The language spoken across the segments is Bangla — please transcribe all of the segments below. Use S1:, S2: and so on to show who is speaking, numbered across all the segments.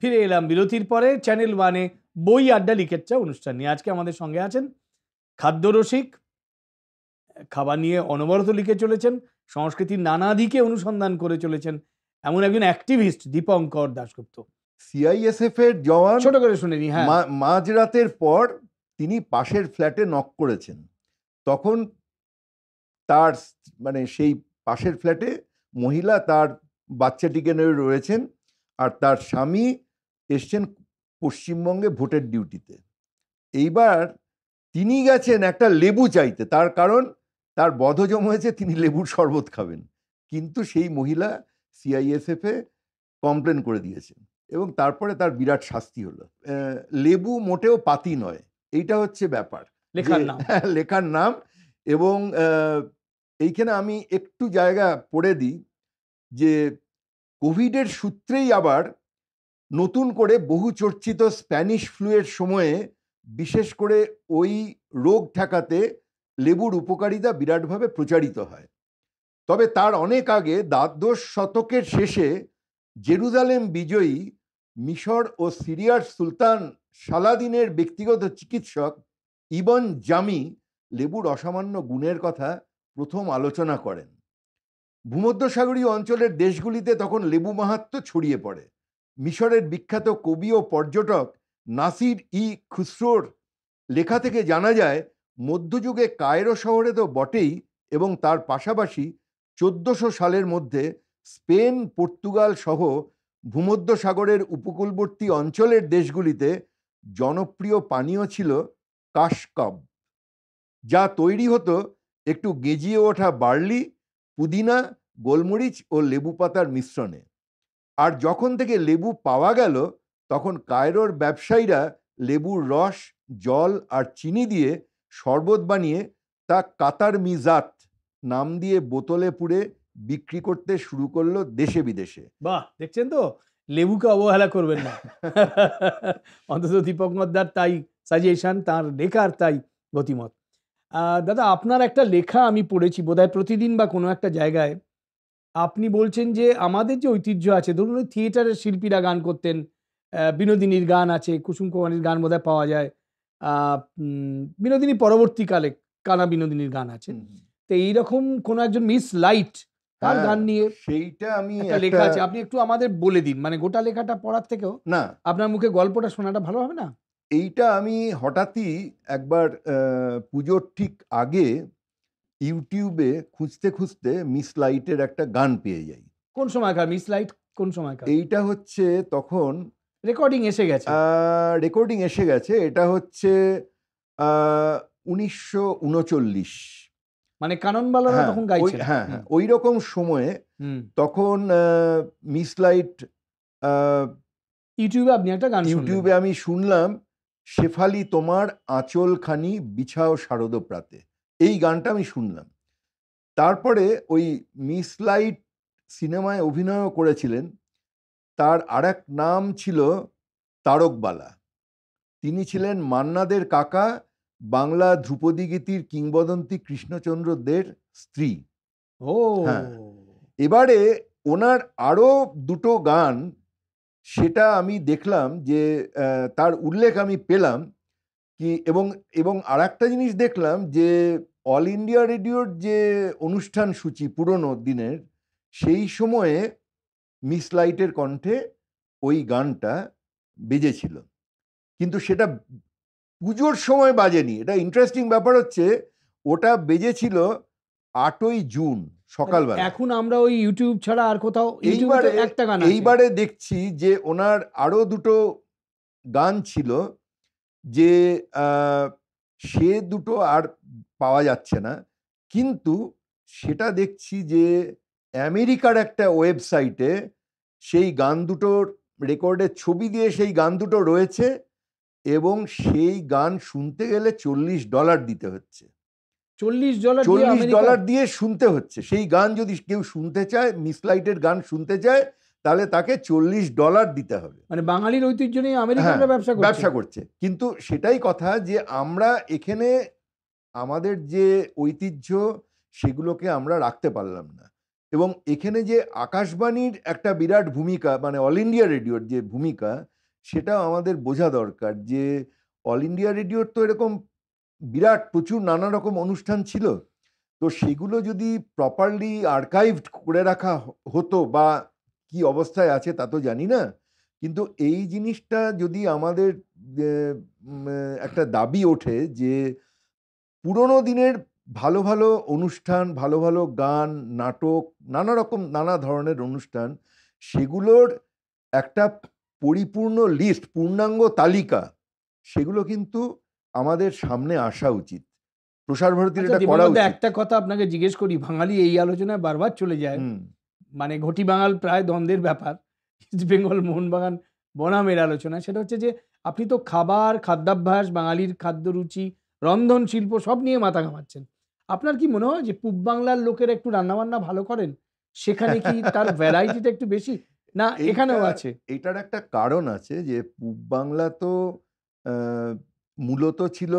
S1: ফিরে এলাম বিরতির পরে চ্যানেল ওয়ানে বই আড্ডা লিখের চা অনুষ্ঠান নিয়ে। আজকে আমাদের সঙ্গে আছেন খাদ্যরসিক, খাবার নিয়ে অনবরত লিখে চলেছেন, সংস্কৃতির নানা দিকে অনুসন্ধান করে চলেছেন এমন একজন অ্যাক্টিভিস্ট দীপঙ্কর দাশগুপ্ত।
S2: সিআইএসএফ এর জওয়ান
S1: ছোট করে শুনিনি। হ্যাঁ,
S2: মাঝরাতের পর তিনি পাশের ফ্ল্যাটে নক করেছেন। তখন তার সেই পাশের ফ্ল্যাটে মহিলা তার বাচ্চাটিকে নিয়ে রয়েছেন, আর তার স্বামী এসছেন পশ্চিমবঙ্গে ভোটের ডিউটিতে। এইবার তিনি গেছেন একটা লেবু চাইতে, তার কারণ তার বদহজম হয়েছে, তিনি লেবুর শরবত খাবেন। কিন্তু সেই মহিলা সিআইএসএফ এ কমপ্লেন করে দিয়েছেন এবং তারপরে তার বিরাট শাস্তি হলো। লেবু মোটেও পাতি নয়, এইটা হচ্ছে ব্যাপার, লেখার নাম। এবং এইখানে আমি একটু জায়গা পড়ে দিই যে কোভিডের সূত্রেই আবার নতুন করে বহু চর্চিত স্প্যানিশ ফ্লুয়ের সময়ে বিশেষ করে ওই রোগ ঠেকাতে লেবুর উপকারিতা বিরাটভাবে প্রচারিত হয়। তবে তার অনেক আগে দ্বাদশ শতকের শেষে জেরুজালেম বিজয়ী মিশর ও সিরিয়ার সুলতান সালাদিনের ব্যক্তিগত চিকিৎসক ইবন জামি লেবুর অসামান্য গুণের কথা প্রথম আলোচনা করেন। ভূমধ্যসাগরীয় অঞ্চলের দেশগুলিতে তখন লেবু মাহাত্ম্য ছড়িয়ে পড়ে। মিশরের বিখ্যাত কবি ও পর্যটক নাসির ই খুসরোর লেখা থেকে জানা যায়, মধ্যযুগে কায়রো শহরে তো বটেই, এবং তার পাশাপাশি 1400 সালের মধ্যে স্পেন, পর্তুগাল সহ ভূমধ্যসাগরের উপকূলবর্তী অঞ্চলের দেশগুলিতে জনপ্রিয় পানীয় ছিল কাশকাব, যা তৈরি হতো একটু গেজিয়ে ওঠা বার্লি, পুদিনা, গোলমরিচ ও লেবু পাতার মিশ্রণে। আর যখন থেকে লেবু পাওয়া গেল, তখন কায়রোর ব্যবসায়ীরা লেবুর রস, জল আর চিনি দিয়ে শরবত বানিয়ে তা কাতার মিজাত নাম দিয়ে বোতলে পুরে বিক্রি করতে শুরু করলো দেশে বিদেশে।
S1: বাহ, দেখছেন তো, লেবুকে অবহেলা করবেন না। অন্তত দীপঙ্করদার তাই সাজেশন, তার লেখার তাই গতিমত। দাদা, আপনার একটা লেখা আমি পড়েছি বোধহয় প্রতিদিন বা কোনো একটা জায়গায়। আপনি বলছেন যে আমাদের যে ঐতিহ্য আছে, ধরুন ওই থিয়েটারের শিল্পীরা গান করতেন, বিনোদিনীর গান আছে, কুসুম কুমারীর গান বোধহয় পাওয়া যায়, বিনোদিনী পরবর্তীকালে কানা বিনোদিনীর গান আছে। তো এইরকম কোন একজন মিস লাইট, তার গান নিয়ে
S2: সেইটা আমি
S1: একটা লেখা আছে, আপনি একটু আমাদের বলে দিন। মানে গোটা লেখাটা পড়ার থেকেও
S2: না,
S1: আপনার মুখে গল্পটা শোনাটা ভালো হবে না?
S2: এইটা আমি হঠাৎই একবার পুজোর ঠিক আগে ইউটিউবে খুঁজতে খুঁজতে মিস লাইটের একটা গান পেয়ে যাই।
S1: কোন সময়কার মিস লাইট? কোন সময়কার?
S2: এইটা হচ্ছে তখন
S1: রেকর্ডিং এসে গেছে?
S2: রেকর্ডিং এসে গেছে। এটা হচ্ছে 1939,
S1: মানে কাননবালারা তখন গাইছেন।
S2: হ্যাঁ, ওই রকম সময়ে তখন মিস লাইট
S1: ইউটিউবে আপনি একটা গান
S2: ইউটিউবে আমি শুনলাম, শেফালি তোমার আঁচল খানি বিছাও শারদ প্রাতে, এই গানটা আমি শুনলাম। তারপরে ওই মিস লাইট সিনেমায় অভিনয়ও করেছিলেন। তার আরেক নাম ছিল তারকবালা। তিনি ছিলেন মান্নাদের কাকা, বাংলা ধ্রুপদী গীতির কিংবদন্তি কৃষ্ণচন্দ্র দের স্ত্রী। হ্যাঁ, এবারে ওনার আরো দুটো গান, সেটা আমি দেখলাম যে তার উল্লেখ আমি পেলাম কি, এবং আর একটা জিনিস দেখলাম যে অল ইন্ডিয়া রেডিওর যে অনুষ্ঠান সূচি পুরনো দিনের, সেই সময়ে মিস লাইটের কণ্ঠে ওই গানটা বেজেছিল, কিন্তু সেটা পুজোর সময় বাজেনি। এটা ইন্টারেস্টিং ব্যাপার হচ্ছে, ওটা বেজেছিল 8ই জুন সকালবেলা।
S1: এখন আমরা ওই ইউটিউব ছাড়া আর কোথাও একটা গান,
S2: এইবারে দেখছি যে ওনার আরো দুটো গান ছিল, যে সে দুটো আর পাওয়া যাচ্ছে না। কিন্তু সেটা দেখছি যে আমেরিকার একটা ওয়েবসাইটে সেই গান দুটোর রেকর্ডের ছবি দিয়ে সেই গান দুটো রয়েছে, এবং সেই গান শুনতে গেলে $40 দিতে হচ্ছে। $40 দিয়ে শুনতে হচ্ছে সেই গান। যদি কেউ শুনতে চায়, মিস লাইটের গান শুনতে চায়, তাহলে তাকে $40 দিতে হবে।
S1: মানে বাঙালির ঐতিহ্য নিয়ে আমেরিকানরা ব্যবসা
S2: করছে। কিন্তু সেটাই কথা যে আমরা এখানে আমাদের যে ঐতিহ্য, সেগুলোকে আমরা রাখতে পারলাম না। এবং এখানে যে আকাশবাণীর একটা বিরাট ভূমিকা, মানে অল ইন্ডিয়া রেডিওর যে ভূমিকা, সেটা আমাদের বোঝা দরকার যে অল ইন্ডিয়া রেডিওর তো এরকম বিরাট প্রচুর নানা রকম অনুষ্ঠান ছিল। তো সেগুলো যদি প্রপারলি আর্কাইভড করে রাখা হতো, বা কি অবস্থায় আছে তা তো জানি না, কিন্তু এই জিনিসটা যদি আমাদের একটা দাবি ওঠে যে পুরোনো দিনের ভালো ভালো অনুষ্ঠান, ভালো ভালো গান, নাটক, নানা রকম নানা ধরনের অনুষ্ঠান, সেগুলোর একটা পরিপূর্ণ লিস্ট, পূর্ণাঙ্গ তালিকা, সেগুলো কিন্তু আমাদের সামনে আসা উচিত। প্রসার ভারতীর
S1: আচ্ছা
S2: এটা করা
S1: দীপঙ্কর দা,
S2: উচিত।
S1: একটা কথা আপনাকে জিজ্ঞেস করি, বাঙালি এই আলোচনায় বারবার চলে যায়,
S2: হুম।
S1: মানে ঘটি বাঙাল প্রায় দ্বন্দ্বের ব্যাপার, ইস্ট বেঙ্গল মোহনবাগান বনামের আলোচনা, সেটা হচ্ছে যে আপনি তো খাবার, খাদ্যাভ্যাস, বাঙালির খাদ্য রুচি, রন্ধন শিল্প সব নিয়ে মাথা ঘামাচ্ছেন। আপনার কি মনে হয় যে পূব বাংলার লোকেরা একটু রান্নাবান্না ভালো করেন? সেখানে কি তার ভ্যারাইটিটা একটু বেশি, না এখানেও
S2: এইটার
S1: আছে?
S2: এইটার একটা কারণ আছে যে পূব বাংলা তো মূলত ছিল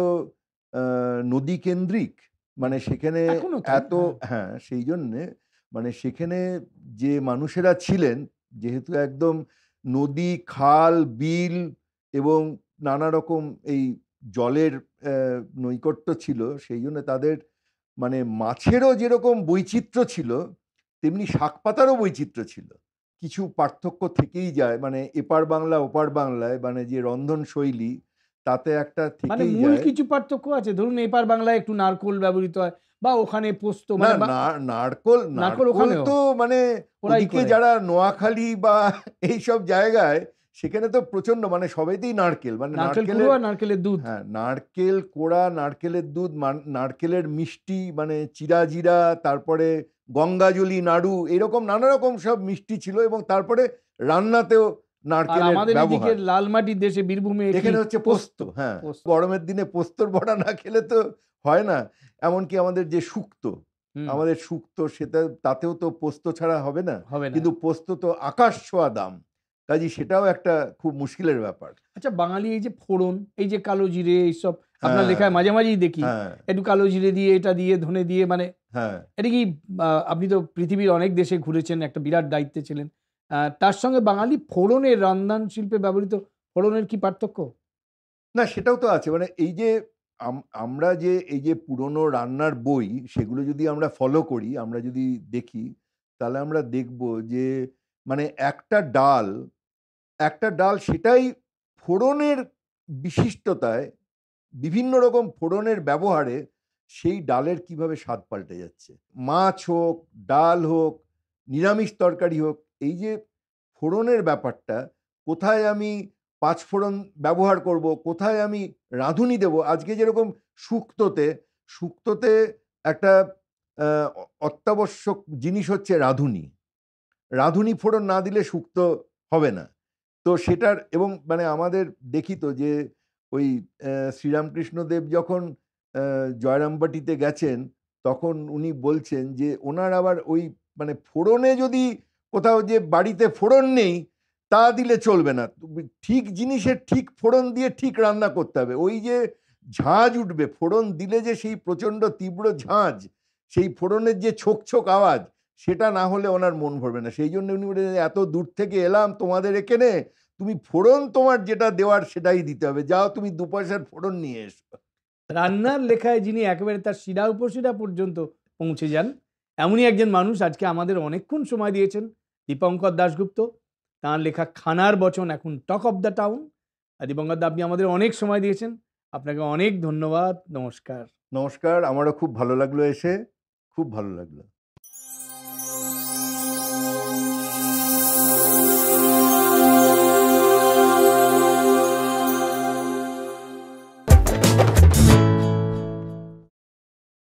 S2: নদী কেন্দ্রিক, মানে সেখানে
S1: এখনো তাই,
S2: এত,
S1: হ্যাঁ।
S2: হ্যাঁ, সেই জন্যে মানে সেখানে যে মানুষেরা ছিলেন, যেহেতু একদম নদী, খাল, বিল এবং নানা রকম এই জলের নৈকট্য ছিল, সেই জন্য তাদের মানে মাছেরও যেরকম বৈচিত্র্য ছিল, তেমনি শাক পাতারও বৈচিত্র্য ছিল। কিছু পার্থক্য থেকেই যায়, মানে এপার বাংলা ওপার বাংলায় মানে যে রন্ধন শৈলী, তাতে একটা
S1: মানে
S2: থেকেই
S1: মূল
S2: যায়।
S1: কিছু পার্থক্য আছে, ধরুন এপার বাংলায় একটু নারকোল ব্যবহৃত হয়, বা ওখানে পোস্ত,
S2: না,
S1: মানে
S2: নারকোল
S1: নারকোল
S2: নারকোল
S1: ওখানেও
S2: তো মানে
S1: ওরাই
S2: ওদিকে
S1: করে।
S2: যারা নোয়াখালী বা এইসব জায়গায়, সেখানে তো প্রচন্ড, মানে সবাইতেই নারকেল, মানে
S1: নারকেল কুড়ো
S2: নারকেলের,
S1: আর নারকেলের দুধ।
S2: হ্যাঁ, নারকেল কোড়া, নারকেলের দুধ, নারকেলের মিষ্টি, মানে চিরাজিরা, তারপরে গঙ্গাজলি নাড়ু, এরকম নানা রকম সব মিষ্টি ছিল, এবং তারপরে রান্নাতেও
S1: আর
S2: নারকেলের
S1: আমাদের
S2: ব্যবহার।
S1: এদিকের লালমাটির দেশে বীরভূমে কি
S2: এখানে হচ্ছে পোস্ত, হ্যাঁ।
S1: পোস্ত।
S2: গরমের দিনে পোস্তর বড়া না খেলে তো হয় না। এমনকি আমাদের যে শুক্তো,
S1: হুম,
S2: আমাদের শুক্তো, সেটা তাতেও তো পোস্ত ছাড়া হবে না।
S1: হবে না।
S2: কিন্তু পোস্ত তো আকাশ ছোঁয়া দাম। কাজেই সেটাও একটা খুব মুশকিলের ব্যাপার।
S1: আচ্ছা বাঙালি এই যে ফোড়ন, এই যে কালো জিরে, এইসব আপনার
S2: হ্যাঁ,
S1: লেখায় মাঝে মাঝেই দেখি
S2: হ্যাঁ,
S1: একটু কালো জিরে দিয়ে, এটা দিয়ে, ধনে দিয়ে, মানে
S2: হ্যাঁ।
S1: এটা কি আপনি তো পৃথিবীর অনেক দেশে ঘুরেছেন, একটা বিরাট দায়িত্বে ছিলেন, তার সঙ্গে বাঙালি ফোড়নের রন্ধন শিল্পে ব্যবহৃত ফোড়নের কি পার্থক্য?
S2: না, সেটাও তো আছে। মানে এই যে আমরা যে এই যে পুরনো রান্নার বই, সেগুলো যদি আমরা ফলো করি, আমরা যদি দেখি, তাহলে আমরা দেখব যে মানে একটা ডাল সেটাই ফোড়নের বিশিষ্টতায়, বিভিন্ন রকম ফোড়নের ব্যবহারে সেই ডালের কিভাবে স্বাদ পাল্টে যাচ্ছে। মাছ হোক, ডাল হোক, নিরামিষ তরকারি হোক, এই যে ফোড়নের ব্যাপারটা, কোথায় আমি পাঁচফোড়ন ব্যবহার করব, কোথায় আমি রাঁধুনি দেব। আজকে যেরকম শুক্তোতে একটা অত্যাবশ্যক জিনিস হচ্ছে রাঁধুনি। রাঁধুনি ফোড়ন না দিলে শুক্তো হবে না। তো সেটার, এবং মানে আমাদের দেখি তো যে ওই শ্রীরামকৃষ্ণদেব যখন জয়রামবাটিতে গেছেন, তখন উনি বলছেন যে ওনার আবার ওই মানে ফোড়নে যদি কোথাও যে বাড়িতে ফোড়ন নেই, তা দিলে চলবে না। ঠিক জিনিসের ঠিক ফোড়ন দিয়ে ঠিক রান্না করতে হবে। ওই যে ঝাঁঝ উঠবে ফোড়ন দিলে, যে সেই প্রচণ্ড তীব্র ঝাঁঝ, সেই ফোড়নের যে ছোক ছোক আওয়াজ, সেটা না হলে ওনার মন ভরবে না। সেই জন্য উনি বলেন, এত দূর থেকে এলাম তোমাদের এখানে, তুমি ফোড়ন তোমার যেটা দেওয়ার সেটাই দিতে হবে, যাও তুমি 2 পয়সার ফোড়ন নিয়ে এসো।
S1: রান্নার লেখায় যিনি একেবারে তার শিরা উপশিরা পর্যন্ত পৌঁছে যান, এমনই একজন মানুষ আজকে আমাদের অনেকক্ষণ সময় দিয়েছেন, দীপঙ্কর দাশগুপ্ত। তাঁর লেখা খানার বচন এখন talk of the town. Dipankar da, আপনি আমাদের অনেক সময় দিয়েছেন, আপনাকে অনেক ধন্যবাদ। নমস্কার।
S2: নমস্কার, আমারও খুব ভালো লাগলো এসে, খুব ভালো লাগলো।